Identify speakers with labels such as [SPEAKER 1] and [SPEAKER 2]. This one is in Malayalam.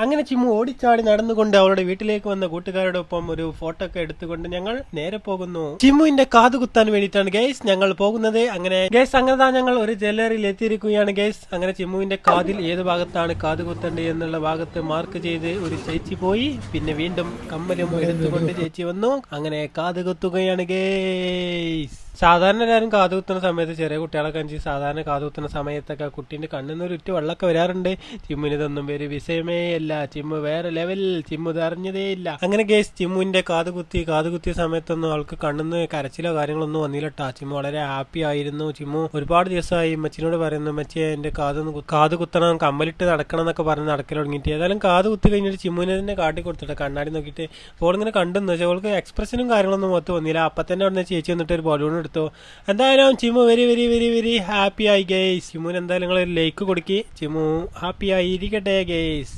[SPEAKER 1] അങ്ങനെ ചിമ്മു ഓടിച്ചാടി നടന്നുകൊണ്ട് അവളുടെ വീട്ടിലേക്ക് വന്ന കൂട്ടുകാരോടൊപ്പം ഒരു ഫോട്ടോ ഒക്കെ എടുത്തുകൊണ്ട് ഞങ്ങൾ നേരെ പോകുന്നു. ചിമ്മുവിന്റെ കാത് കുത്താൻ വേണ്ടിയിട്ടാണ് ഗൈസ് ഞങ്ങൾ പോകുന്നത്. അങ്ങനെ ഞങ്ങൾ ഒരു ജ്വല്ലറിയിൽ എത്തിയിരിക്കുകയാണ് ഗൈസ്. അങ്ങനെ ചിമ്മുവിന്റെ കാതിൽ ഏത് ഭാഗത്താണ് കാത് കുത്തേണ്ടത് എന്നുള്ള ഭാഗത്ത് മാർക്ക് ചെയ്ത് ഒരു ചേച്ചി പോയി. പിന്നെ വീണ്ടും കമ്മലും എടുത്തുകൊണ്ട് ചേച്ചി വന്നു. അങ്ങനെ കാത് കുത്തുകയാണ് ഗൈസ്. സാധാരണ എല്ലാവരും കാത് കുത്തുന്ന സമയത്ത് ചെറിയ കുട്ടികളൊക്കെ അഞ്ച് സാധാരണ കാത് കുത്തുന്ന സമയത്തൊക്കെ കുട്ടീന്റെ കണ്ണിൽ ഒരു ഇറ്റ് വെള്ളമൊക്കെ വരാറുണ്ട്. ചിമ്മുവിന് ഇതൊന്നും ഒരു വിഷയമേ അല്ല. ചിമ്മു വേറെ ലെവൽ. ചിമ്മു ഇത് അറിഞ്ഞതേ ഇല്ല. അങ്ങനെ ഗേസ് ചിമ്മുവിന്റെ കാത് കുത്തിയ സമയത്തൊന്നും അവൾക്ക് കണ്ണിന്ന് കരച്ചിലോ കാര്യങ്ങളൊന്നും വന്നില്ലട്ടാ. ചിമ്മു വളരെ ഹാപ്പി ആയിരുന്നു. ചിമ്മു ഒരുപാട് ദിവസമായി മച്ചിനോട് പറയുന്നു, മച്ചിയെ എന്റെ കാത് കുത്തണം, കമ്മലിട്ട് നടക്കണം എന്നൊക്കെ പറഞ്ഞ് നടക്കൽ തുടങ്ങിയിട്ട് ഏതായാലും കാത് കുത്തി കഴിഞ്ഞിട്ട് ചിമ്മുവിനെ തന്നെ കാട്ടി കൊടുത്തിട്ട് കണ്ണാടി നോക്കിയിട്ട് അപ്പോൾ ഇങ്ങനെ കണ്ടെന്ന് വെച്ചാൽ അവൾക്ക് എക്സ്പ്രഷനും കാര്യങ്ങളൊന്നും ഒത്തു വന്നില്ല. അപ്പൊ തന്നെ അവിടെ ചേച്ചി വന്നിട്ട് ഒരു ബലൂൺ എടുത്തു. എന്തായാലും Chimmu very very very very happy ആയി ഗെയ്സ്. ചിമ്മുവിന് എന്തായാലും നിങ്ങൾ ഒരു ലൈക്ക് കൊടുക്കി. ചിമ്മു ഹാപ്പി ആയി ഇരിക്കട്ടെ ഗെയ്സ്.